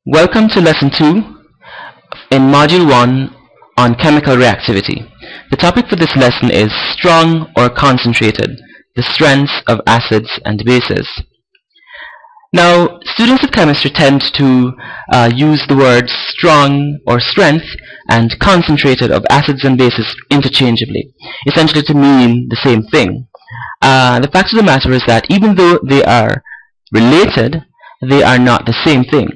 Welcome to Lesson 2 in Module 1 on chemical reactivity. The topic for this lesson is strong or concentrated, the strengths of acids and bases. Now, students of chemistry tend to use the words strong or strength and concentrated of acids and bases interchangeably, essentially to mean the same thing. The fact of the matter is that even though they are related, they are not the same thing.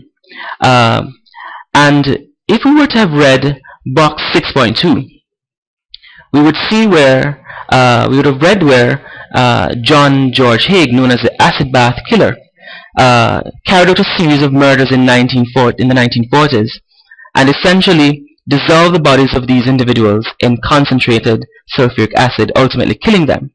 And if we were to have read box 6.2, we would see where John George Haig, known as the acid bath killer, carried out a series of murders in the 1940s and essentially dissolved the bodies of these individuals in concentrated sulfuric acid, ultimately killing them.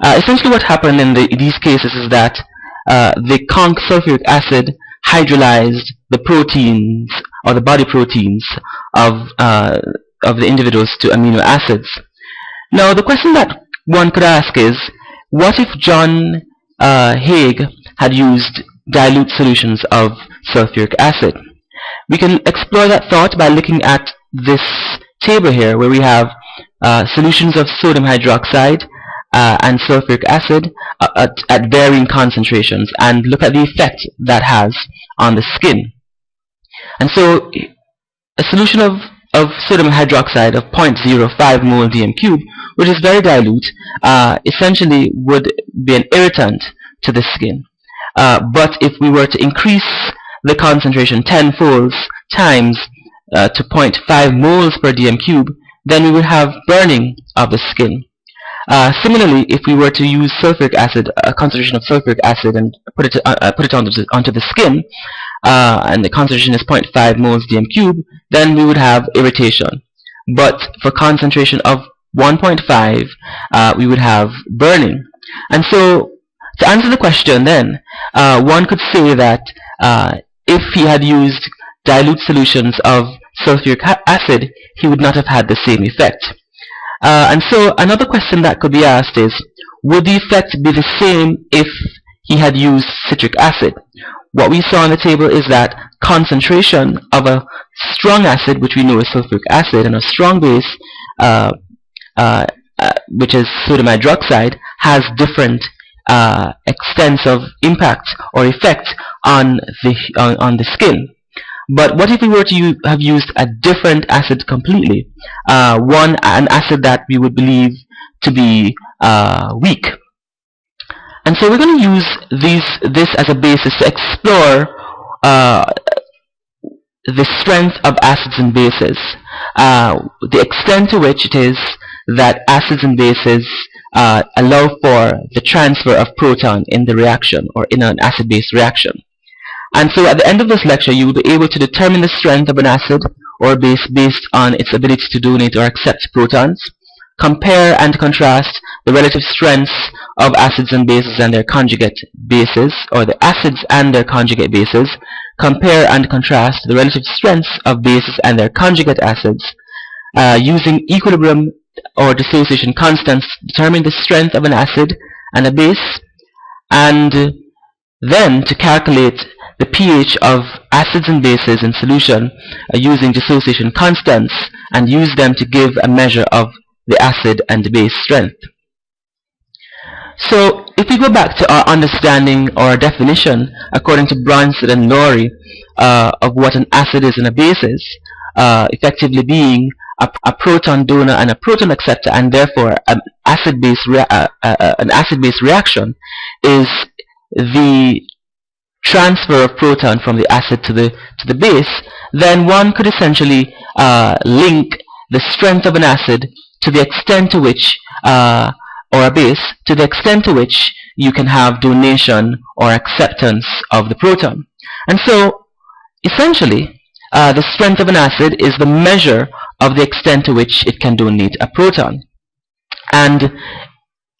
Essentially what happened in these cases is that the conc sulfuric acid hydrolyzed the proteins or the body proteins of the individuals to amino acids. Now the question that one could ask is, what if John Haig had used dilute solutions of sulfuric acid? We can explore that thought by looking at this table here, where we have solutions of sodium hydroxide and sulfuric acid at varying concentrations, and look at the effect that has on the skin. And so a solution of sodium hydroxide of 0.05 mole dm cube, which is very dilute, essentially would be an irritant to the skin. But if we were to increase the concentration 10-fold times to 0.5 moles per dm cube, then we would have burning of the skin. Similarly, if we were to use sulfuric acid, a concentration of sulfuric acid, and put it onto the skin, and the concentration is 0.5 moles dm cube, then we would have irritation. But for concentration of 1.5, we would have burning. And so, to answer the question then, one could say that if he had used dilute solutions of sulfuric acid, he would not have had the same effect. And so another question that could be asked is, would the effect be the same if he had used citric acid? What we saw on the table is that concentration of a strong acid, which we know is sulfuric acid, and a strong base, which is sodium hydroxide, has different extents of impact or effect on the skin. But what if we were to have used a different acid completely? An acid that we would believe to be weak. And so we're going to use this as a basis to explore the strength of acids and bases, the extent to which it is that acids and bases allow for the transfer of proton in the reaction, or in an acid-base reaction. And so at the end of this lecture, you will be able to determine the strength of an acid or base based on its ability to donate or accept protons, compare and contrast the relative strengths of acids and bases and their conjugate bases, or the acids and their conjugate bases, compare and contrast the relative strengths of bases and their conjugate acids, using equilibrium or dissociation constants to determine the strength of an acid and a base, and then to calculate the pH of acids and bases in solution using dissociation constants, and use them to give a measure of the acid and base strength. So if we go back to our understanding or our definition according to Bronsted and Laurie of what an acid is and a base is, effectively being a proton donor and a proton acceptor, and therefore an acid-base reaction is the transfer of proton from the acid to the base, then one could essentially link the strength of an acid to the extent to which, or a base, to the extent to which you can have donation or acceptance of the proton. And so, essentially, the strength of an acid is the measure of the extent to which it can donate a proton. And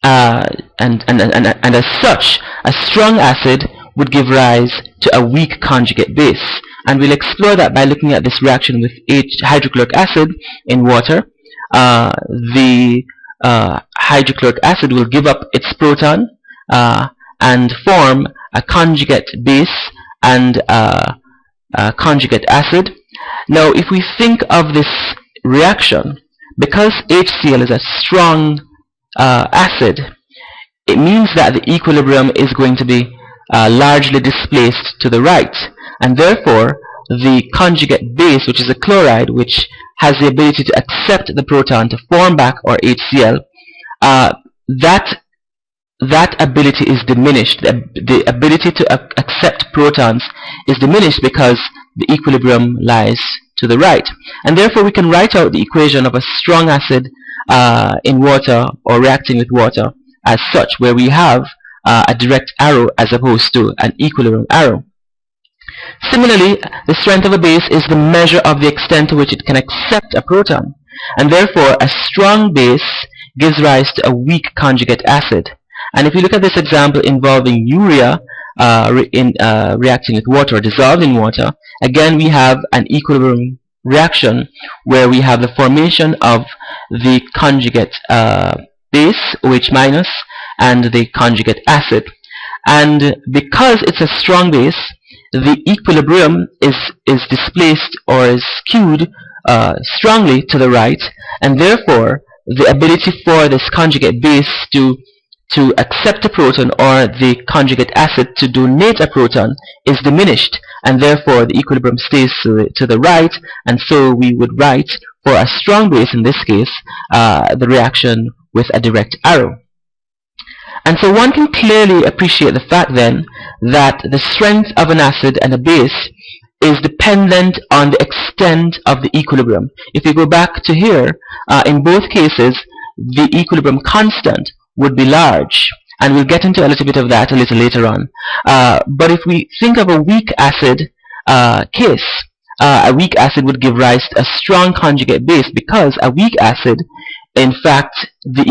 as such, a strong acid would give rise to a weak conjugate base. And we'll explore that by looking at this reaction with hydrochloric acid in water. The hydrochloric acid will give up its proton and form a conjugate base and conjugate acid. Now if we think of this reaction, because HCl is a strong acid, it means that the equilibrium is going to be largely displaced to the right, and therefore the conjugate base, which is a chloride, which has the ability to accept the proton to form back our HCl, that ability is diminished. The ability to accept protons is diminished because the equilibrium lies to the right, and therefore we can write out the equation of a strong acid in water or reacting with water as such, where we have a direct arrow as opposed to an equilibrium arrow. Similarly, the strength of a base is the measure of the extent to which it can accept a proton, and therefore a strong base gives rise to a weak conjugate acid. And if you look at this example involving urea reacting with water or dissolved in water, again we have an equilibrium reaction where we have the formation of the conjugate base, OH-, and the conjugate acid. And because it's a strong base, the equilibrium is displaced or is skewed strongly to the right, and therefore the ability for this conjugate base to accept a proton or the conjugate acid to donate a proton is diminished, and therefore the equilibrium stays to the right, and so we would write for a strong base, in this case, the reaction with a direct arrow. And so one can clearly appreciate the fact then that the strength of an acid and a base is dependent on the extent of the equilibrium. If we go back to here, in both cases the equilibrium constant would be large, and we'll get into a little bit of that a little later on. But if we think of a weak acid case, a weak acid would give rise to a strong conjugate base, because a weak acid, in fact, the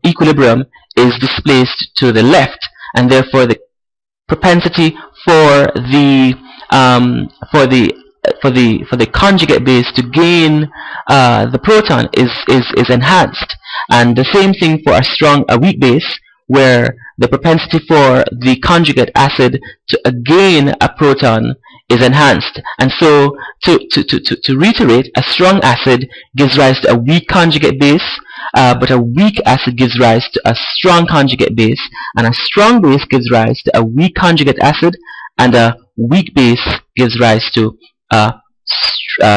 equilibrium is displaced to the left, and therefore the propensity for the conjugate base to gain the proton is enhanced. And the same thing for a weak base, where the propensity for the conjugate acid to gain a proton is enhanced. And so to reiterate, a strong acid gives rise to a weak conjugate base, but a weak acid gives rise to a strong conjugate base, and a strong base gives rise to a weak conjugate acid, and a weak base gives rise to a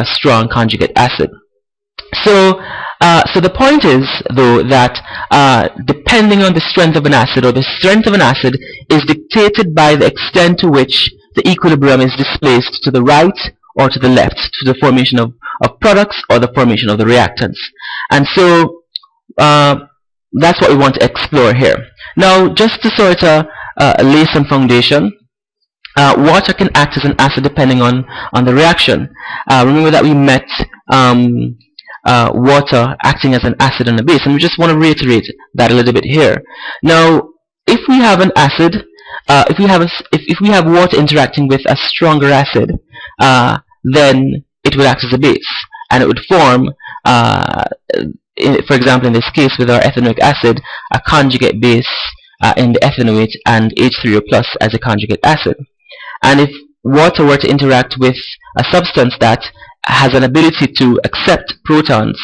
strong conjugate acid. So the point is, though, that depending on the strength of an acid, or the strength of an acid is dictated by the extent to which the equilibrium is displaced to the right or to the left, to the formation of products or the formation of the reactants. And so that's what we want to explore here. Now, just to sort of lay some foundation, water can act as an acid depending on the reaction. Remember that we met water acting as an acid and a base, and we just want to reiterate that a little bit here. Now, if we have an acid, if we have water interacting with a stronger acid, then it would act as a base, and it would form, for example, in this case with our ethanoic acid, a conjugate base in the ethanoate, and H3O+ as a conjugate acid. And if water were to interact with a substance that has an ability to accept protons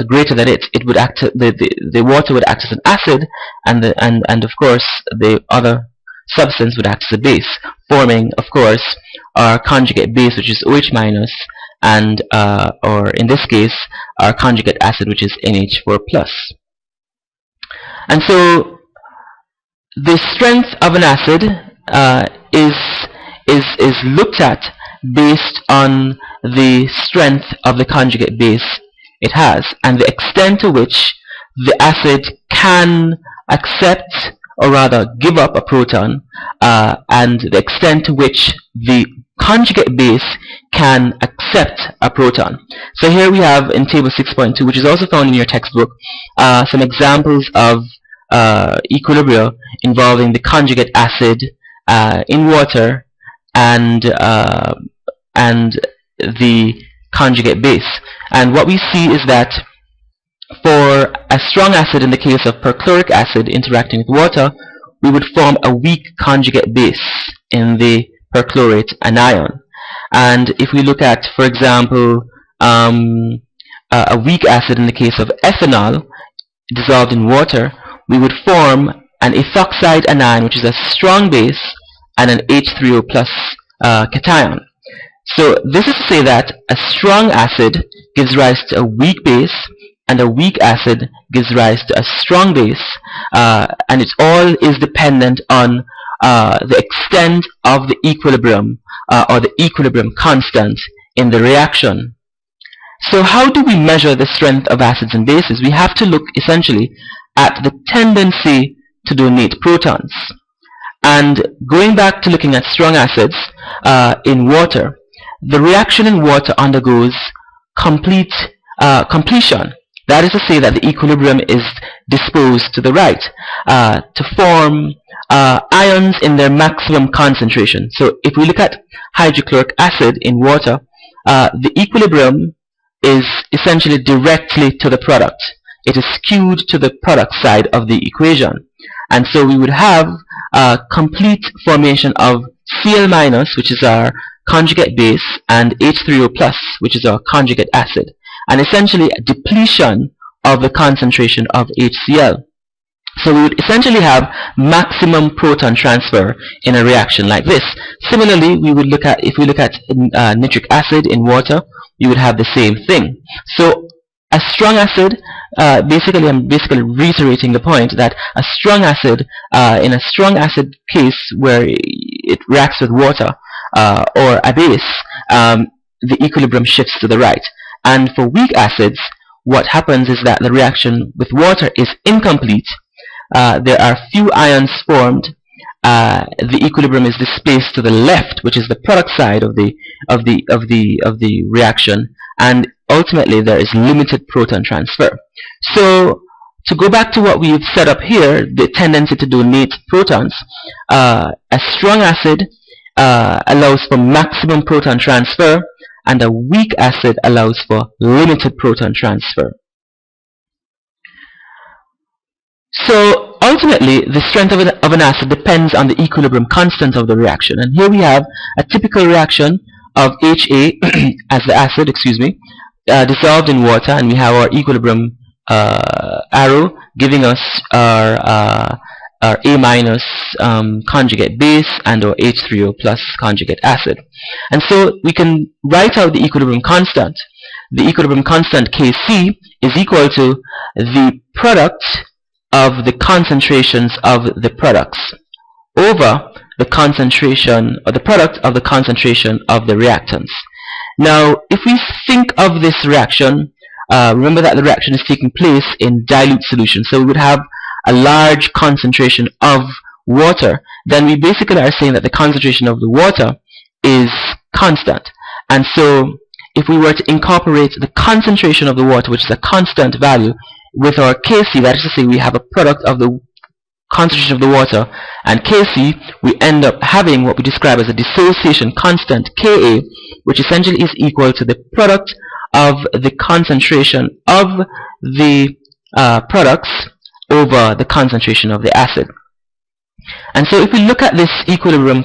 greater than it would act. The water would act as an acid, and of course the other substance would act as a base, forming, of course, our conjugate base, which is OH-, and or in this case our conjugate acid, which is NH4+. And so the strength of an acid is looked at based on the strength of the conjugate base it has, and the extent to which the acid can accept, or rather give up, a proton, and the extent to which the conjugate base can accept a proton. So here we have in table 6.2, which is also found in your textbook, some examples of equilibria involving the conjugate acid in water and the conjugate base. And what we see is that for a strong acid, in the case of perchloric acid interacting with water, we would form a weak conjugate base in the perchlorate anion. And if we look at, for example, a weak acid in the case of ethanol dissolved in water, we would form an ethoxide anion, which is a strong base, and an H3O plus cation. So this is to say that a strong acid gives rise to a weak base, and a weak acid gives rise to a strong base, and it all is dependent on the extent of the equilibrium or the equilibrium constant in the reaction. So how do we measure the strength of acids and bases? We have to look essentially at the tendency to donate protons. And going back to looking at strong acids in water, the reaction in water undergoes completion. That is to say that the equilibrium is disposed to the right to form ions in their maximum concentration. So if we look at hydrochloric acid in water, the equilibrium is essentially directly to the product. It is skewed to the product side of the equation. And so we would have a complete formation of Cl-, which is our conjugate base, and H3O+, which is our conjugate acid, and essentially a depletion of the concentration of HCl. So we would essentially have maximum proton transfer in a reaction like this. Similarly, we would look at, if we look at nitric acid in water, you would have the same thing. So a strong acid, I'm basically reiterating the point that a strong acid, in a strong acid case where it reacts with water or a base, the equilibrium shifts to the right. And for weak acids, what happens is that the reaction with water is incomplete. There are few ions formed. The equilibrium is displaced to the left, which is the product side of the reaction, and ultimately there is limited proton transfer. So to go back to what we've set up here, the tendency to donate protons, a strong acid allows for maximum proton transfer, and a weak acid allows for limited proton transfer. So ultimately, the strength of an acid depends on the equilibrium constant of the reaction. And here we have a typical reaction of HA as the acid, dissolved in water, and we have our equilibrium arrow giving us our A- conjugate base and our H3O plus conjugate acid. And so we can write out the equilibrium constant. The equilibrium constant Kc is equal to the product of the concentrations of the products over the concentration, or the product of the concentration of the reactants. Now, if we think of this reaction, remember that the reaction is taking place in dilute solution. So we would have a large concentration of water. Then we basically are saying that the concentration of the water is constant. And so if we were to incorporate the concentration of the water, which is a constant value, with our Kc, that is to say we have a product of the concentration of the water and Kc, we end up having what we describe as a dissociation constant Ka, which essentially is equal to the product of the concentration of the products over the concentration of the acid. And so if we look at this equilibrium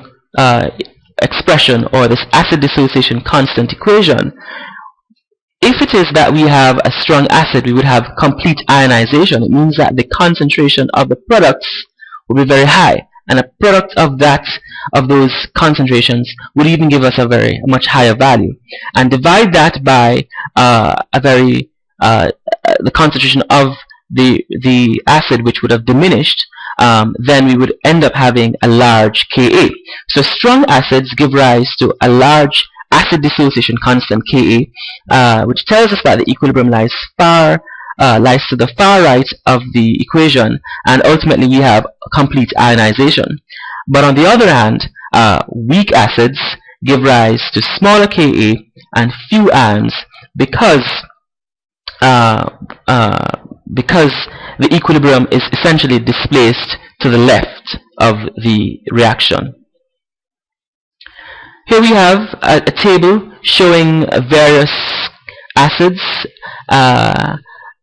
expression, or this acid dissociation constant equation, if it is that we have a strong acid, we would have complete ionization. It means that the concentration of the products will be very high, and a product of those concentrations would even give us a much higher value. And divide that by the concentration of the acid, which would have diminished, then we would end up having a large Ka. So strong acids give rise to a large acid dissociation constant Ka, which tells us that the equilibrium lies to the far right of the equation, and ultimately we have complete ionization. But on the other hand, weak acids give rise to smaller Ka and few ions because the equilibrium is essentially displaced to the left of the reaction. Here we have a table showing various acids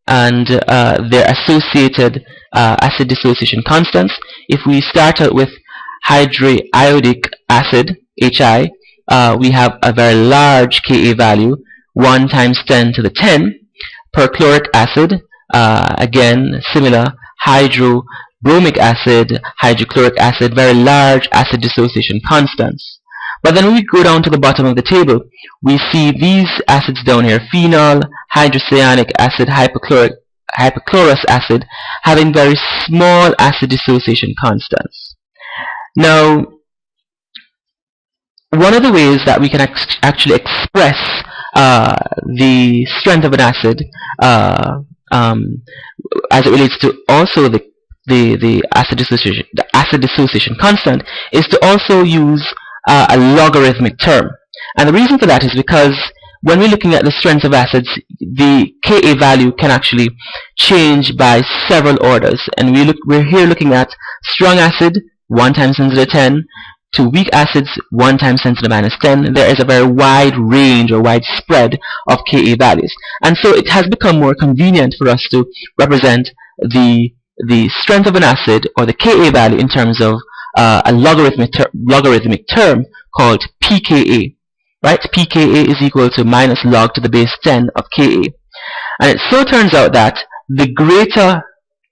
and their associated acid dissociation constants. If we start out with hydriodic acid, HI, we have a very large Ka value, 1 times 10 to the 10. Perchloric acid, again similar, hydrobromic acid, hydrochloric acid, very large acid dissociation constants. But then when we go down to the bottom of the table, we see these acids down here, phenol, hydrocyanic acid, hypochlorous acid, having very small acid dissociation constants. Now, one of the ways that we can actually express the strength of an acid as it relates to also the acid dissociation constant is to also use a logarithmic term. And the reason for that is because when we're looking at the strength of acids, the Ka value can actually change by several orders. And we're here looking at strong acid, 1 times 10 to the 10, to weak acids, 1 times 10 to the minus 10. There is a very wide range or wide spread of Ka values. And so it has become more convenient for us to represent the strength of an acid or the Ka value in terms of a logarithmic term called pKa. Right? pKa is equal to minus log to the base 10 of Ka. And it so turns out that the greater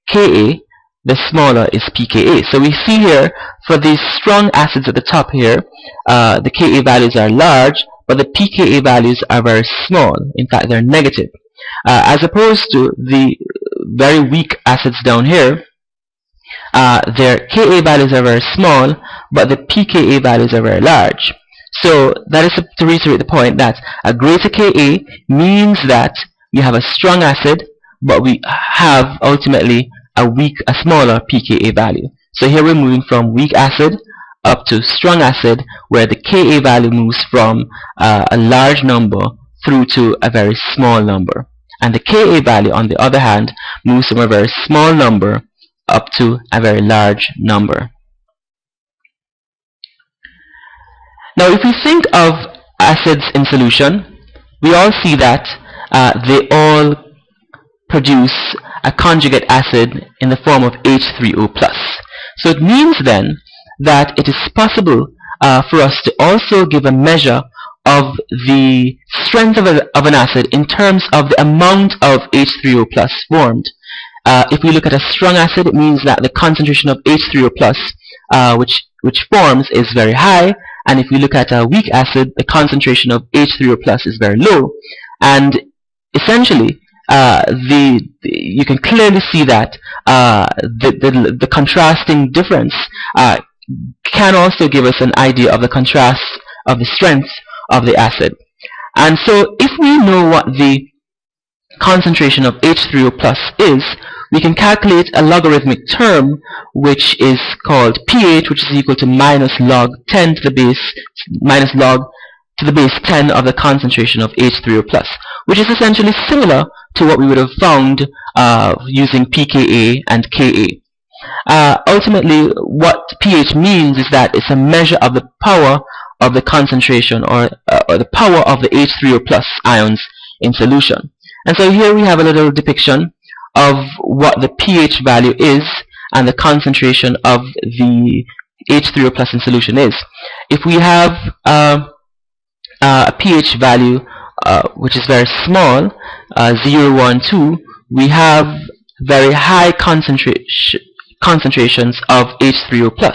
Ka, the smaller is pKa. So we see here for these strong acids at the top here, the Ka values are large, but the pKa values are very small. In fact, they're negative. As opposed to the very weak acids down here, their Ka values are very small, but the pKa values are very large. So that is to reiterate the point that a greater Ka means that we have a strong acid, but we have ultimately a smaller pKa value. So here we're moving from weak acid up to strong acid, where the Ka value moves from a large number through to a very small number. And the Ka value, on the other hand, moves from a very small number up to a very large number. Now, if we think of acids in solution, we all see that they all produce a conjugate acid in the form of H3O+. So it means then that it is possible for us to also give a measure of the strength of an acid in terms of the amount of H3O+ formed. If we look at a strong acid, it means that the concentration of H3O+, which forms, is very high. And if we look at a weak acid, the concentration of H3O+ is very low. And essentially, you can clearly see that the contrasting difference can also give us an idea of the contrast of the strength of the acid. And so if we know what the concentration of H3O+ is, we can calculate a logarithmic term which is called pH, which is equal to minus log 10 to the base 10 of the concentration of H3O+, which is essentially similar to what we would have found using pKa and Ka. Ultimately, what pH means is that it's a measure of the power of the concentration or the power of the H3O+ ions in solution. And so here we have a little depiction of what the pH value is and the concentration of the H3O+ in solution is. If we have a pH value which is very small, 0, 1, 2, we have very high concentrations of H3O+.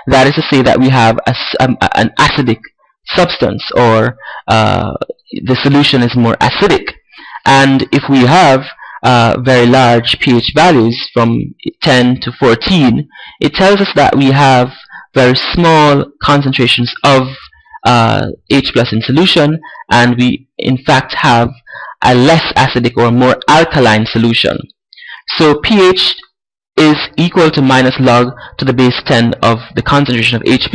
That is to say that we have an acidic substance, or the solution is more acidic. And if we have very large pH values from 10 to 14, it tells us that we have very small concentrations of H+ in solution, and we in fact have a less acidic or more alkaline solution. So pH is equal to minus log to the base 10 of the concentration of H+,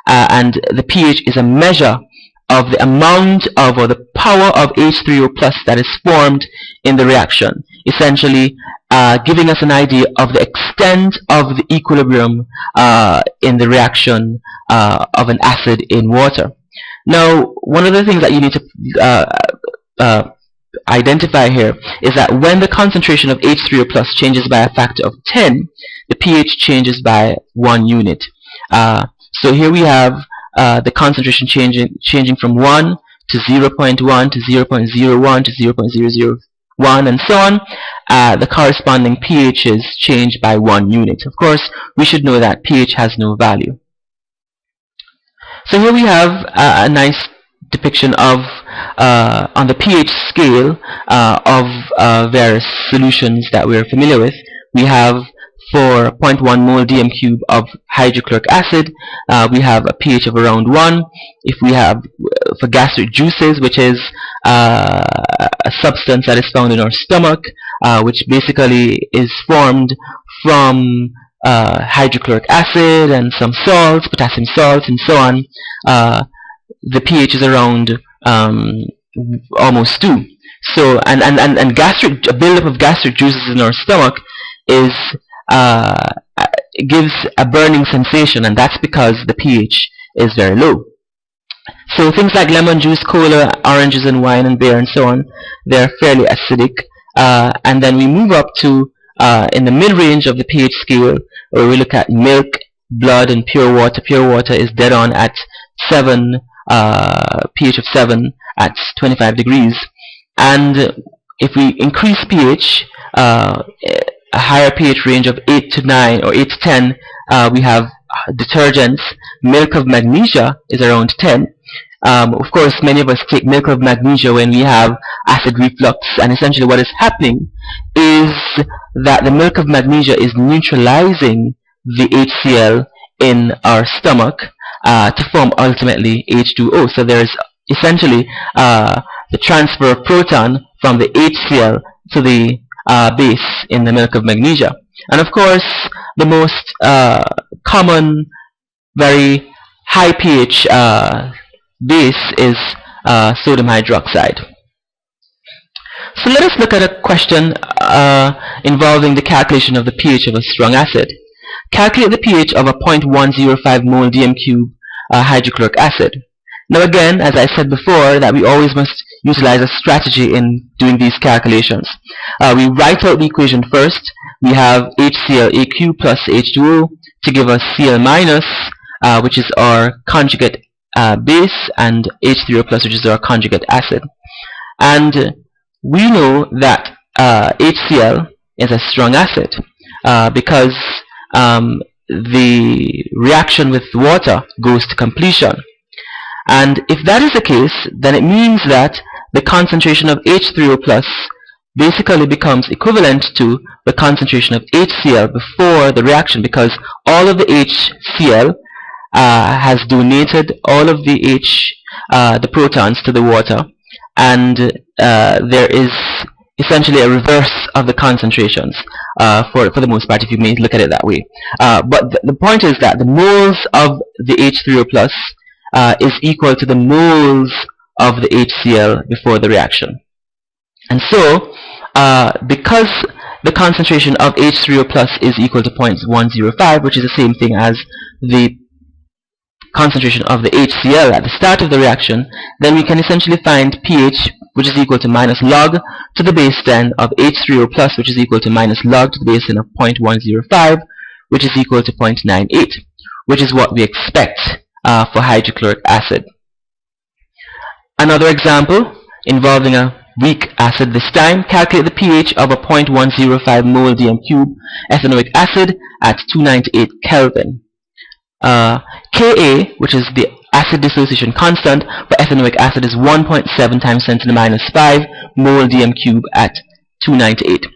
and the pH is a measure of the amount of, or the power of H3O+ that is formed in the reaction, essentially giving us an idea of the extent of the equilibrium in the reaction of an acid in water. Now, one of the things that you need to identify here is that when the concentration of H3O+ changes by a factor of 10, the pH changes by 1 unit. So here we have the concentration changing from 1 to 0.1 to 0.01 to 0.001 and so on, the corresponding pHs change by 1 unit. Of course, we should know that pH has no value. So here we have a nice depiction of on the pH scale of various solutions that we're familiar with. We have for 0.1 mole dm cube of hydrochloric acid, we have a pH of around 1. If we have for gastric juices, which is a substance that is found in our stomach, which basically is formed from hydrochloric acid and some salts, potassium salts, and so on, the pH is around almost 2. So and gastric, a buildup of gastric juices in our stomach is gives a burning sensation, and that's because the pH is very low. So things like lemon juice, cola, oranges and wine and beer and so on, they're fairly acidic. And then we move up to in the mid-range of the pH scale, where we look at milk, blood and pure water. Pure water is dead on at 7, pH of 7 at 25 degrees. And if we increase pH, a higher pH range of 8 to 9 or 8 to 10, we have detergents. Milk of magnesia is around 10. Of course, many of us take milk of magnesia when we have acid reflux, and essentially what is happening is that the milk of magnesia is neutralizing the HCl in our stomach to form ultimately H2O. So there is essentially the transfer of proton from the HCl to the base in the milk of magnesia. And of course, the most common, very high pH base is sodium hydroxide. So let us look at a question involving the calculation of the pH of a strong acid. Calculate the pH of a 0.105 mole dm cube hydrochloric acid. Now again, as I said before, that we always must utilize a strategy in doing these calculations. We write out the equation first. We have HClAq plus H2O to give us Cl minus, which is our conjugate base, and H3O plus, which is our conjugate acid. And we know that HCl is a strong acid because the reaction with water goes to completion. And if that is the case, then it means that the concentration of H3O plus basically becomes equivalent to the concentration of HCl before the reaction, because all of the HCl has donated all of the protons to the water, and there is essentially a reverse of the concentrations for the most part, if you may look at it that way. But the point is that the moles of the H3O plus is equal to the moles of the HCl before the reaction. And so, because the concentration of H3O plus is equal to 0.105, which is the same thing as the concentration of the HCl at the start of the reaction, then we can essentially find pH, which is equal to minus log to the base 10 of H3O plus, which is equal to minus log to the base 10 of 0.105, which is equal to 0.98, which is what we expect for hydrochloric acid. Another example involving a weak acid this time. Calculate the pH of a 0.105 mole dm cube ethanoic acid at 298 Kelvin. Ka, which is the acid dissociation constant for ethanoic acid, is 1.7 times 10 to the minus 5 mole dm cube at 298.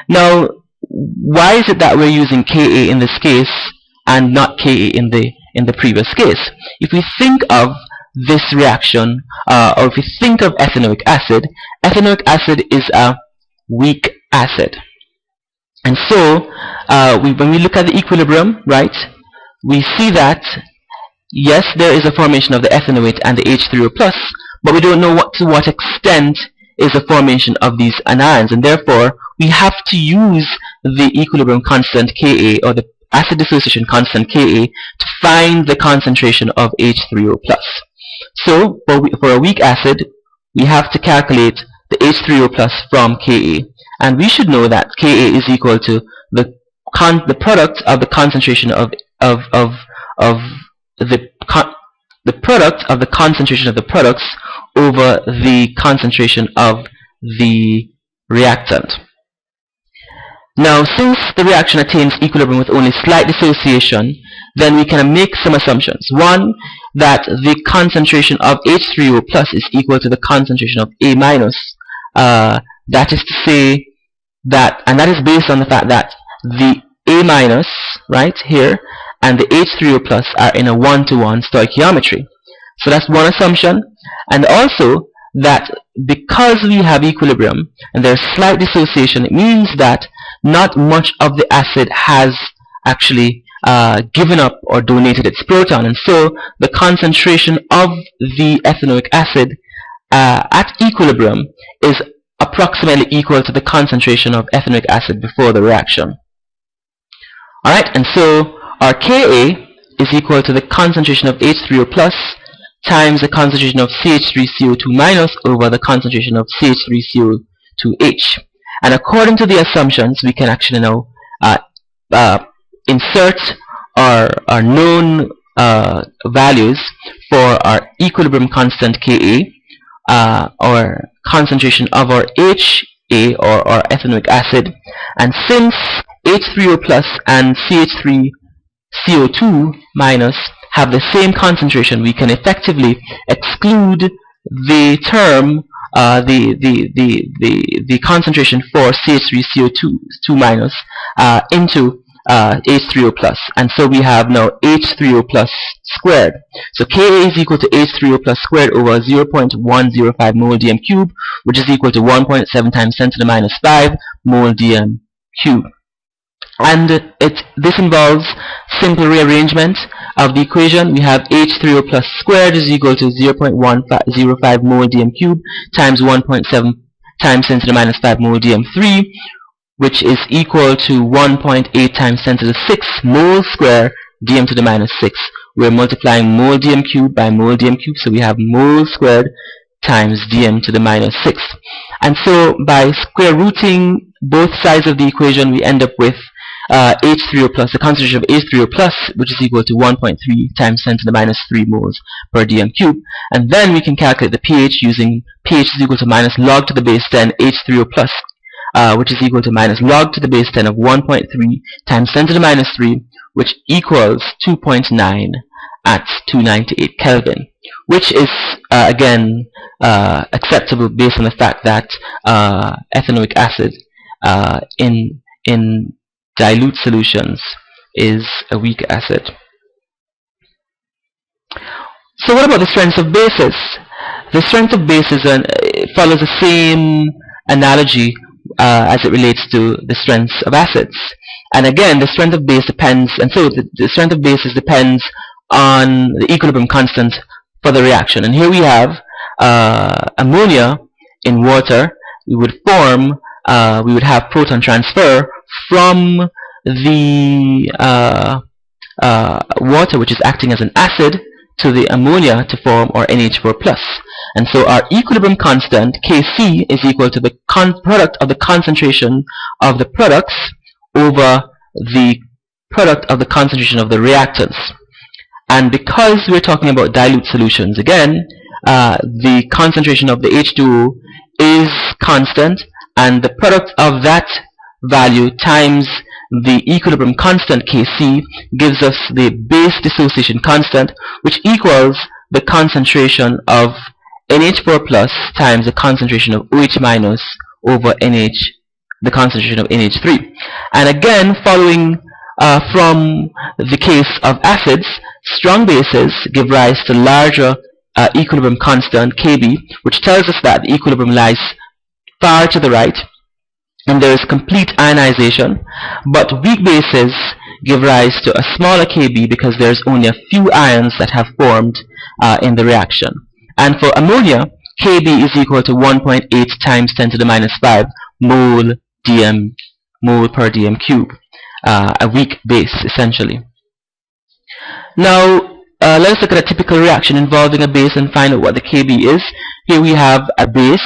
Now, why is it that we're using Ka in this case and not Ka in the previous case? If we think of this reaction, or if we think of ethanoic acid is a weak acid. And so, when we look at the equilibrium, right, we see that, yes, there is a formation of the ethanoate and the H3O+, but we don't know to what extent is the formation of these anions, and therefore we have to use the equilibrium constant Ka, or the acid dissociation constant Ka, to find the concentration of H3O+. So, for a weak acid, we have to calculate the H3O+ from Ka, and we should know that Ka is equal to the product of the concentration of the the product of the concentration of the products over the concentration of the reactant. Now, since the reaction attains equilibrium with only slight dissociation, then we can make some assumptions. One, that the concentration of H3O plus is equal to the concentration of A minus. That is to say that, and that is based on the fact that the A minus, right here, and the H3O plus are in a one-to-one stoichiometry. So that's one assumption. And also that because we have equilibrium and there's slight dissociation, it means that not much of the acid has actually given up or donated its proton, and so the concentration of the ethanoic acid at equilibrium is approximately equal to the concentration of ethanoic acid before the reaction. Alright, and so our Ka is equal to the concentration of H3O plus times the concentration of CH3CO2 minus over the concentration of CH3CO2H. And according to the assumptions, we can actually now insert our known values for our equilibrium constant Ka, or concentration of our HA, or our ethanoic acid. And since H3O plus and CH3CO2 minus have the same concentration, we can effectively exclude the term, the concentration for CH3CO2 minus into H3O plus, and so we have now H3O plus squared. So Ka is equal to H3O plus squared over 0.105 mole dm cube, which is equal to 1.7 times 10 to the minus 5 mole dm cube. And this involves simple rearrangement of the equation. We have H3O plus squared is equal to 0.105 mole dm cube times 1.7 times 10 to the minus 5 mole dm3, which is equal to 1.8 times 10 to the 6 mole square dm to the minus 6. We're multiplying mole dm cube by mole dm cube, so we have mole squared times dm to the minus 6. And so by square rooting both sides of the equation, we end up with H3O plus, the concentration of H3O plus, which is equal to 1.3 times 10 to the minus 3 moles per dm cube. And then we can calculate the pH using pH is equal to minus log to the base 10 H3O plus, which is equal to minus log to the base 10 of 1.3 times 10 to the minus 3, which equals 2.9 at 298 Kelvin, which is again acceptable based on the fact that ethanoic acid in dilute solutions is a weak acid. So what about the strengths of bases? The strength of bases follows the same analogy as it relates to the strengths of acids. And again, the strength of base depends, and so the strength of bases depends on the equilibrium constant for the reaction. And here we have ammonia in water. We would have proton transfer from the water, which is acting as an acid, to the ammonia to form our NH4+. And so our equilibrium constant, Kc, is equal to the product of the concentration of the products over the product of the concentration of the reactants. And because we're talking about dilute solutions, again, the concentration of the H2O is constant, and the product of that value times the equilibrium constant Kc gives us the base dissociation constant, which equals the concentration of NH4 plus times the concentration of OH minus over NH, the concentration of NH3. And again, following from the case of acids, strong bases give rise to larger equilibrium constant Kb, which tells us that the equilibrium lies far to the right and there is complete ionization, but weak bases give rise to a smaller Kb because there's only a few ions that have formed in the reaction. And for ammonia, Kb is equal to 1.8 times 10 to the minus 5 mole per dm cube, a weak base essentially. Now let us look at a typical reaction involving a base and find out what the Kb is. Here we have a base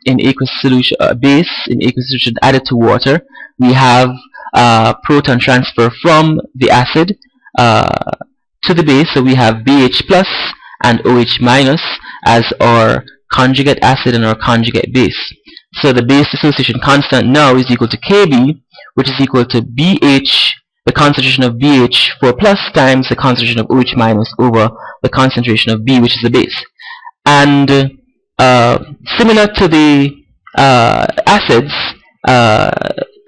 in aqueous solution, added to water. We have proton transfer from the acid to the base, so we have BH plus and OH minus as our conjugate acid and our conjugate base. So the base dissociation constant now is equal to Kb, which is equal to BH, the concentration of BH4 plus times the concentration of OH minus over the concentration of B, which is the base. And similar to the acids,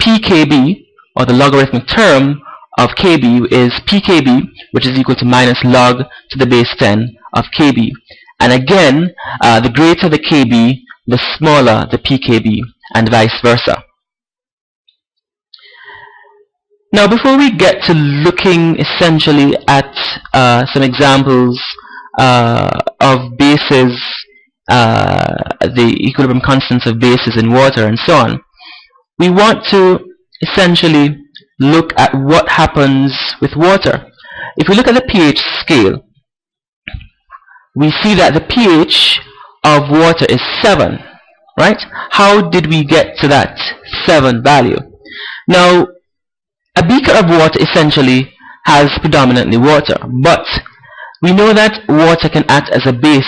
pKb, or the logarithmic term of Kb, is pKb, which is equal to minus log to the base 10 of Kb. And again, the greater the Kb, the smaller the pKb, and vice versa. Now, before we get to looking essentially at some examples of bases, the equilibrium constants of bases in water and so on, we want to essentially look at what happens with water. If we look at the pH scale, we see that the pH of water is 7, right? How did we get to that 7 value? Now, a beaker of water essentially has predominantly water, but we know that water can act as a base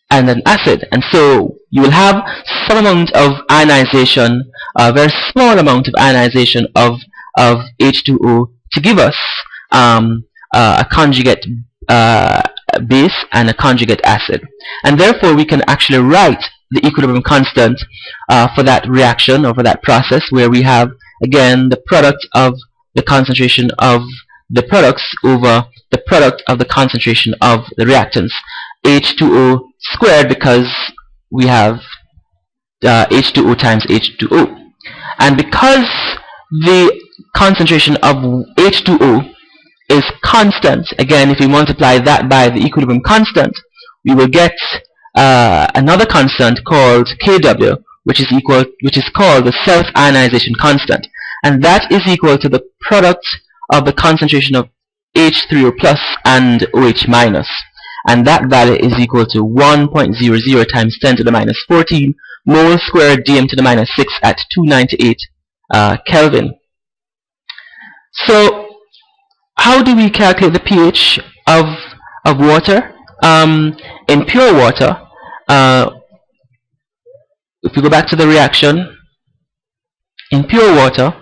and an acid, and so you will have some amount of ionization, a very small amount of ionization of H2O to give us a conjugate base and a conjugate acid. And therefore we can actually write the equilibrium constant for that reaction, or for that process, where we have again the product of the concentration of the products over the product of the concentration of the reactants, H2O squared, because we have H2O times H2O. And because the concentration of H2O is constant, again, if we multiply that by the equilibrium constant, we will get another constant called Kw, which is called the self-ionization constant, and that is equal to the product of the concentration of H3O plus and OH minus, and that value is equal to 1.00 times 10 to the minus 14 mole squared dm to the minus 6 at 298 Kelvin. So how do we calculate the pH of water? In pure water, if we go back to the reaction, in pure water,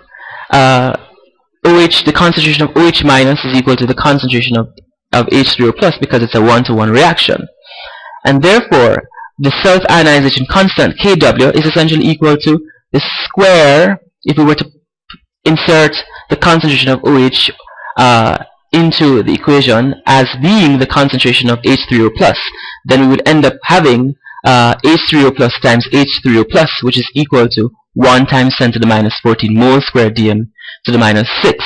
the concentration of OH minus is equal to the concentration of H3O plus, because it's a one-to-one reaction. And therefore, the self-ionization constant, Kw, is essentially equal to the square, if we were to insert the concentration of OH into the equation as being the concentration of H3O plus, then we would end up having H3O plus times H3O plus, which is equal to 1 times 10 to the minus 14 mole squared dm to the minus 6.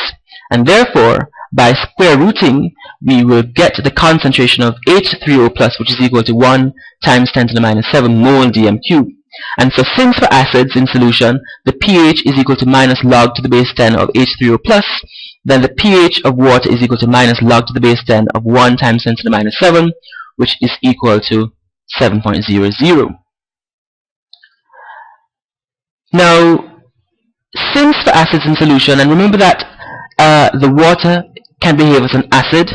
And therefore, by square rooting, we will get the concentration of H3O plus, which is equal to 1 times 10 to the minus 7 mole dm cubed. And so since for acids in solution, the pH is equal to minus log to the base 10 of H3O plus, then the pH of water is equal to minus log to the base 10 of 1 times 10 to the minus 7, which is equal to 7.00. Now, since for acids in solution, and remember that the water can behave as an acid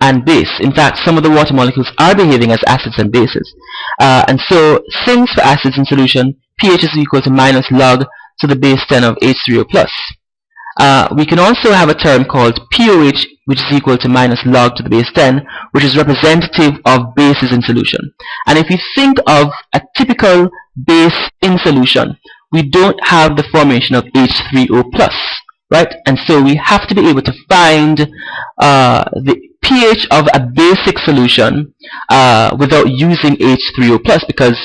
and base. In fact, some of the water molecules are behaving as acids and bases. And so, since for acids in solution, pH is equal to minus log to the base 10 of H3O plus. We can also have a term called pOH, which is equal to minus log to the base 10, which is representative of bases in solution. And if you think of a typical base in solution, we don't have the formation of H3O plus, right? And so we have to be able to find the pH of a basic solution without using H3O plus, because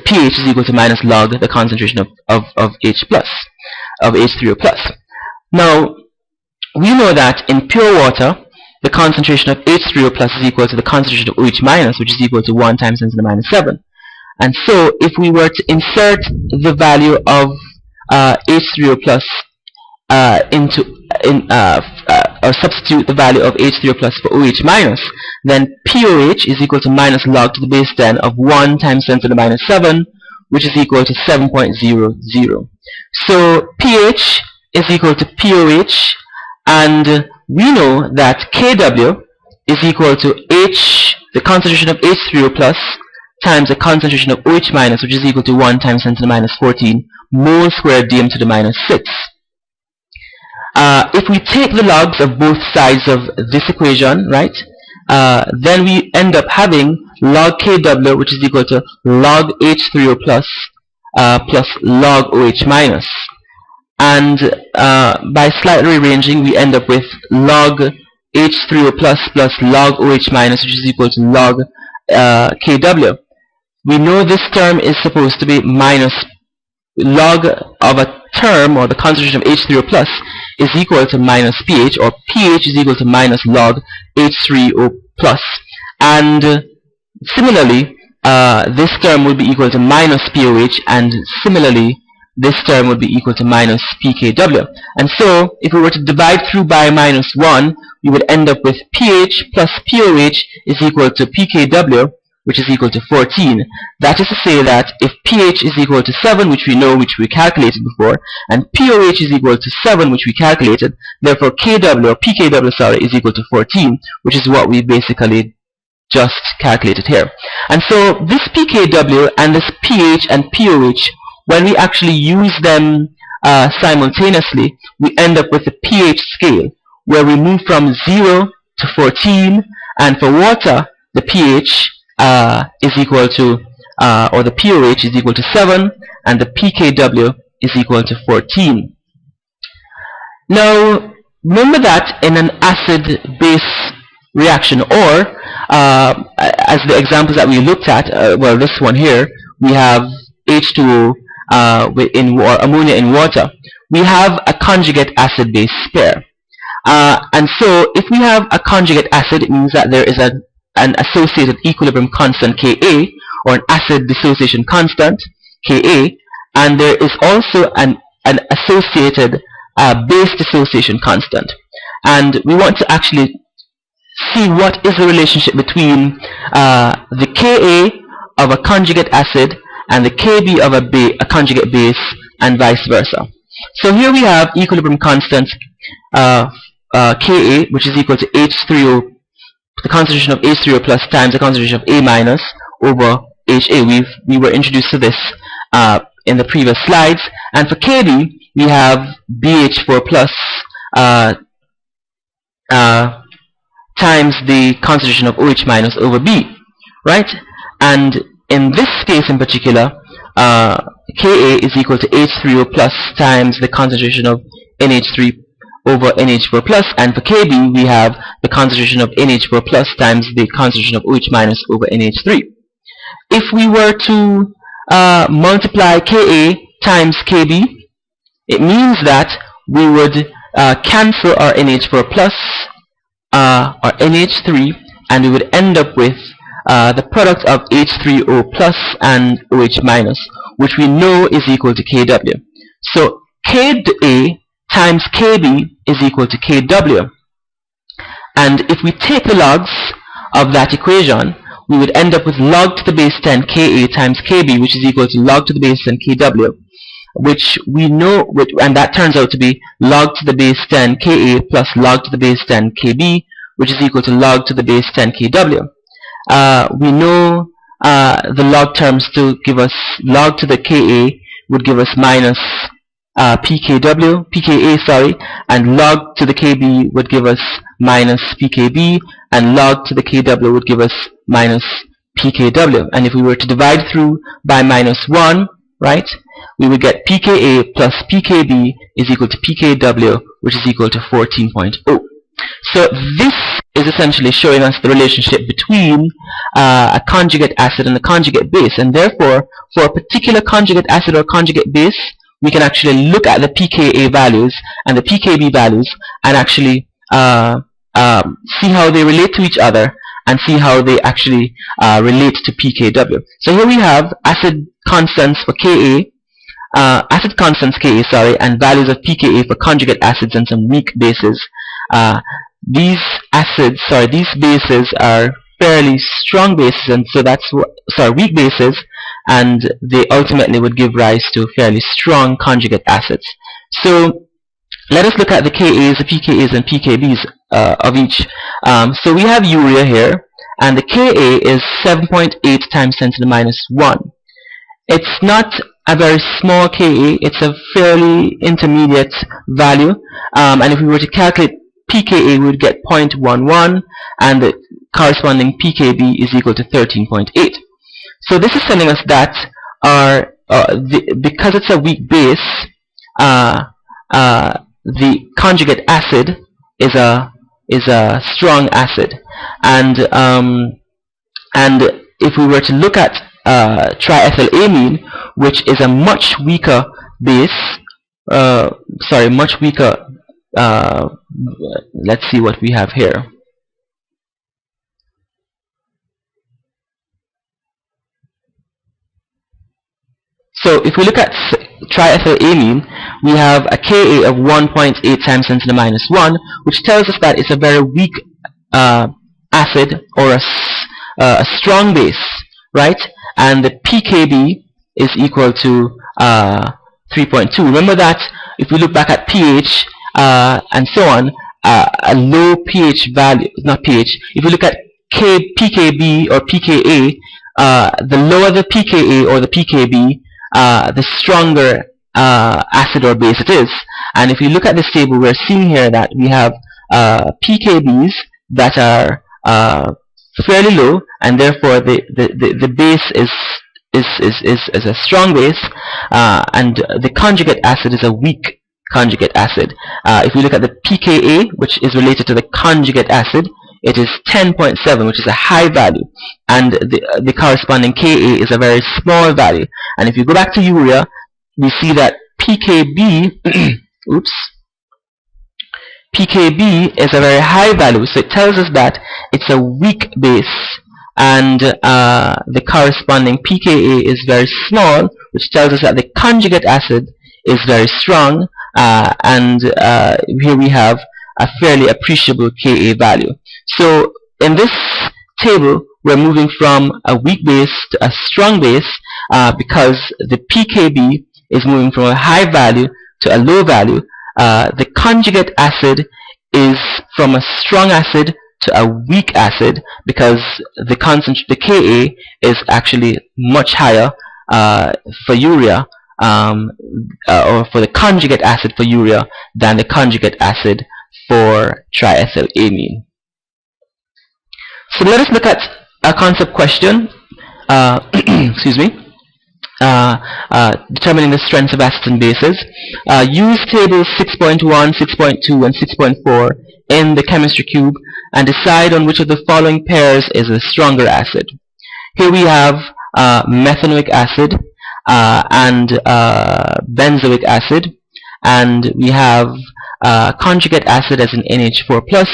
pH is equal to minus log the concentration of H3O plus. Now, we know that in pure water, the concentration of H3O plus is equal to the concentration of OH minus, which is equal to 1 times 10 to the minus 7. And so, if we were to insert the value of H3O plus or substitute the value of H3O plus for OH minus, then pOH is equal to minus log to the base 10 of 1 times 10 to the minus 7, which is equal to 7.00. So pH is equal to pOH, and we know that Kw is equal to the concentration of H3O plus times the concentration of OH minus, which is equal to 1 times 10 to the minus 14 mole squared dm to the minus 6. If we take the logs of both sides of this equation, right, then we end up having log Kw, which is equal to log H3O plus plus log OH minus. And by slightly rearranging, we end up with log H3O plus plus log OH minus, which is equal to log Kw. We know this term is supposed to be minus log of a term, or the concentration of H3O plus is equal to minus pH, or pH is equal to minus log H3O plus. And similarly, this term will be equal to minus pOH, and similarly this term would be equal to minus pKw. And so if we were to divide through by minus 1, we would end up with pH plus pOH is equal to pKw, which is equal to 14. That is to say that if pH is equal to 7, which we know, which we calculated before, and pOH is equal to 7, which we calculated, therefore Kw, or pKw, sorry, is equal to 14, which is what we basically just calculated here. And so this pKw and this pH and pOH, when we actually use them simultaneously, we end up with a pH scale where we move from 0 to 14, and for water the pH is equal to, or the pOH is equal to 7, and the pKw is equal to 14. Now remember that in an acid-base reaction, or as the examples that we looked at, well, this one here, we have H2O or ammonia in water. We have a conjugate acid-base pair. And so if we have a conjugate acid, it means that there is an associated equilibrium constant Ka, or an acid dissociation constant Ka, and there is also an associated base dissociation constant. And we want to actually see what is the relationship between the Ka of a conjugate acid and the Kb of a conjugate base, and vice versa. So here we have equilibrium constant Ka, which is equal to H3O, the concentration of H3O plus times the concentration of A minus over HA. We were introduced to this in the previous slides. And for Kb, we have BH4 plus times the concentration of OH minus over B, right? And in this case in particular, Ka is equal to H3O plus times the concentration of NH3 over NH4 plus, and for Kb we have the concentration of NH4 plus times the concentration of OH minus over NH3. If we were to multiply Ka times Kb, it means that we would cancel our NH4 plus or NH3, and we would end up with the product of H3O plus and OH minus, which we know is equal to Kw. So Ka times Kb is equal to Kw. And if we take the logs of that equation, we would end up with log to the base 10 Ka times Kb, which is equal to log to the base 10 Kw, which we know, and that turns out to be log to the base 10 Ka plus log to the base 10 Kb, which is equal to log to the base 10 Kw. We know the log terms to give us log to the Ka would give us minus pKa, and log to the Kb would give us minus pKb, and log to the Kw would give us minus pKw. And if we were to divide through by minus 1, right, we would get pKa plus pKb is equal to pKw, which is equal to 14.0. So this is essentially showing us the relationship between a conjugate acid and a conjugate base, and therefore for a particular conjugate acid or conjugate base, we can actually look at the pKa values and the pKb values and actually see how they relate to each other and see how they actually relate to pKw. So here we have acid constants for Ka, acid constants Ka, and values of pKa for conjugate acids and some weak bases. These bases are fairly strong bases, and so that's weak bases, and they ultimately would give rise to fairly strong conjugate acids. So let us look at the Kas, the pKas, and pKbs of each. So we have urea here, and the Ka is 7.8 times 10 to the minus 1. It's not a very small Ka, it's a fairly intermediate value, and if we were to calculate pKa, we would get 0.11, and the corresponding pKb is equal to 13.8. So this is telling us that because it's a weak base, the conjugate acid is a strong acid, and if we were to look at triethylamine, which is a much weaker base, much weaker. Let's see what we have here. So if we look at triethylamine, we have a Ka of 1.8 times 10 to the minus 1, which tells us that it's a very weak acid, or a strong base, right? And the pKb is equal to 3.2. Remember that if we look back at pH and so on, a low pH value, not pH, if we look at pKb or pKa, the lower the pKa or the pKb, the stronger acid or base it is. And if you look at this table, we're seeing here that we have pKb's that are fairly low, and therefore the base is a strong base, and the conjugate acid is a weak conjugate acid. If we look at the pKa, which is related to the conjugate acid, it is 10.7, which is a high value, and the corresponding Ka is a very small value. And if you go back to urea, we see that pKb pKb is a very high value, so it tells us that it's a weak base, and the corresponding pKa is very small, which tells us that the conjugate acid is very strong, and here we have a fairly appreciable Ka value. So in this table, we're moving from a weak base to a strong base, because the pKb is moving from a high value to a low value. The conjugate acid is from a strong acid to a weak acid, because the Ka is actually much higher for urea, or for the conjugate acid for urea, than the conjugate acid for triethylamine. So let us look at a concept question, excuse me, determining the strengths of acids and bases. Use tables 6.1, 6.2, and 6.4 in the chemistry cube and decide on which of the following pairs is a stronger acid. Here we have methanoic acid and benzoic acid, and we have conjugate acid as an NH4+,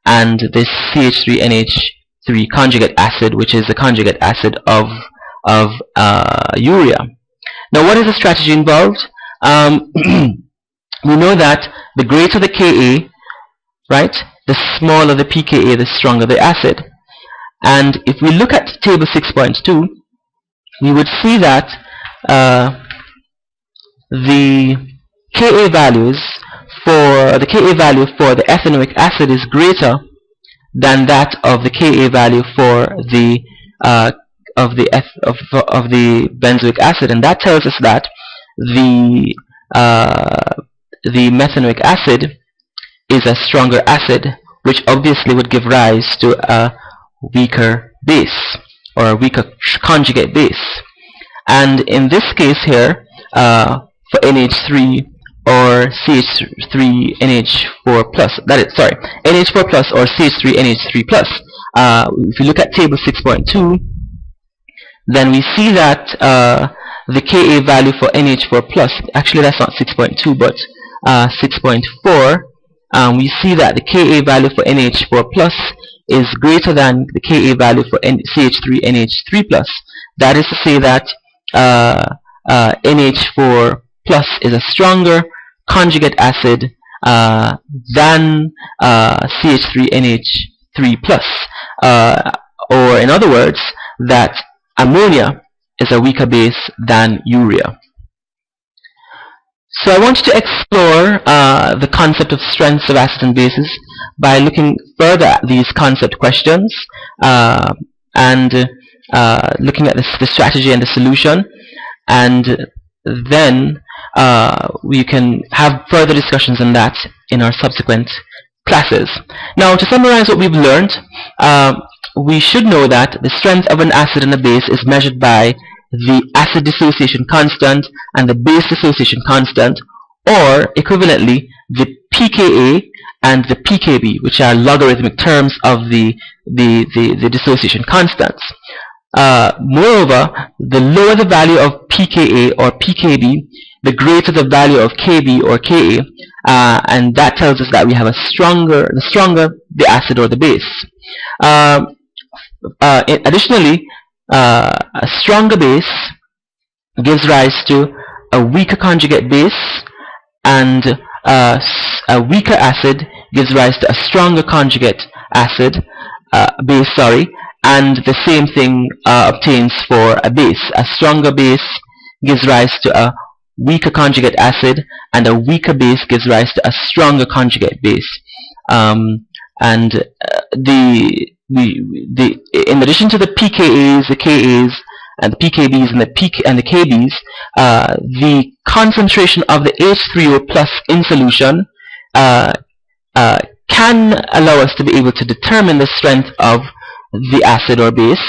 and this CH3NH3 conjugate acid, which is the conjugate acid of urea. Now, what is the strategy involved? We know that the greater the Ka, right, the smaller the pKa, the stronger the acid. And if we look at table 6.2, we would see that the Ka values for the ethanoic acid is greater than that of the Ka value for the benzoic acid, and that tells us that the methanoic acid is a stronger acid, which obviously would give rise to a weaker base, or a weaker conjugate base. And in this case here, for NH3 or CH3NH4+, NH4+ or CH3NH3+, if you look at table 6.2, then we see that the Ka value for NH4+, actually that's not 6.2 but 6.4, we see that the Ka value for NH4+ is greater than the Ka value for CH3NH3+. That is to say that NH4+ is a stronger conjugate acid than CH3NH3+, or in other words, that ammonia is a weaker base than urea. So I want you to explore the concept of strengths of acids and bases. by looking further at these concept questions and looking at the strategy and the solution, and then we can have further discussions on that in our subsequent classes. Now, to summarize what we've learned, we should know that the strength of an acid and a base is measured by the acid dissociation constant and the base dissociation constant, or equivalently the pKa and the pKb, which are logarithmic terms of the dissociation constants. Moreover, the lower the value of pKa or pKb, the greater the value of Kb or Ka, and that tells us that we have the stronger the acid or the base. Additionally, a stronger base gives rise to a weaker conjugate base, and a weaker acid gives rise to a stronger conjugate acid base, and the same thing obtains for a base. A stronger base gives rise to a weaker conjugate acid, and a weaker base gives rise to a stronger conjugate base. In addition to the pKas, the Kas, and the pKbs and the Kbs, the concentration of the H3O plus in solution can allow us to be able to determine the strength of the acid or base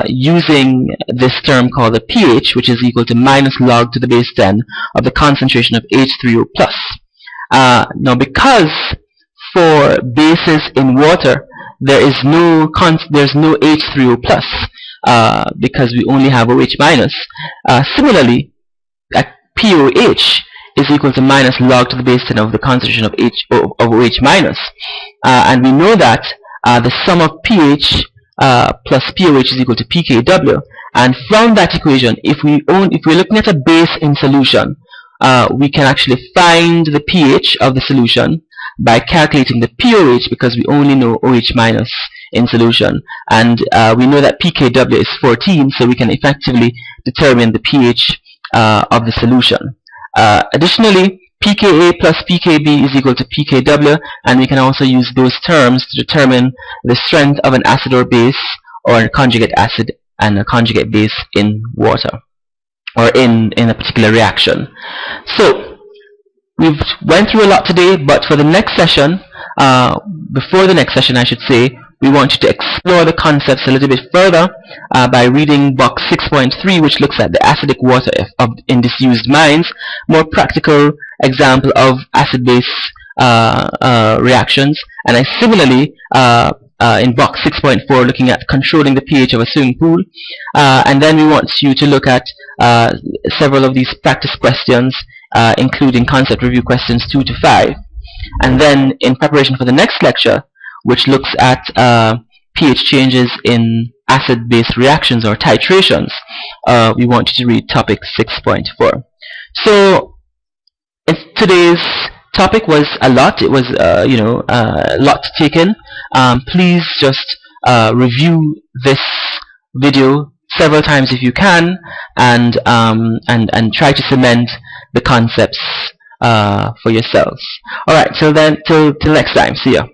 using this term called the pH, which is equal to minus log to the base 10 of the concentration of H3O plus. Now, because for bases in water there's no H3O plus because we only have OH minus. Similarly, pOH is equal to minus log to the base 10 of the concentration of OH minus, and we know that the sum of pH plus pOH is equal to pKw, and from that equation, if we're looking at a base in solution, we can actually find the pH of the solution by calculating the pOH, because we only know OH minus in solution, and we know that pKw is 14, so we can effectively determine the pH of the solution. Additionally, pKa plus pKb is equal to pKw, and we can also use those terms to determine the strength of an acid or base, or a conjugate acid and a conjugate base in water, or in a particular reaction. So we've went through a lot today, but for the next session, before the next session I should say, we want you to explore the concepts a little bit further by reading box 6.3, which looks at the acidic water in disused mines, more practical example of acid-base reactions, and I similarly in box 6.4 looking at controlling the pH of a swimming pool, and then we want you to look at several of these practice questions, including concept review questions 2 to 5, and then in preparation for the next lecture, which looks at pH changes in acid-base reactions or titrations, we want you to read topic 6.4. So today's topic was a lot. It was a lot to take in. Please just review this video several times if you can, and try to cement the concepts for yourselves. Alright, till next time. See ya.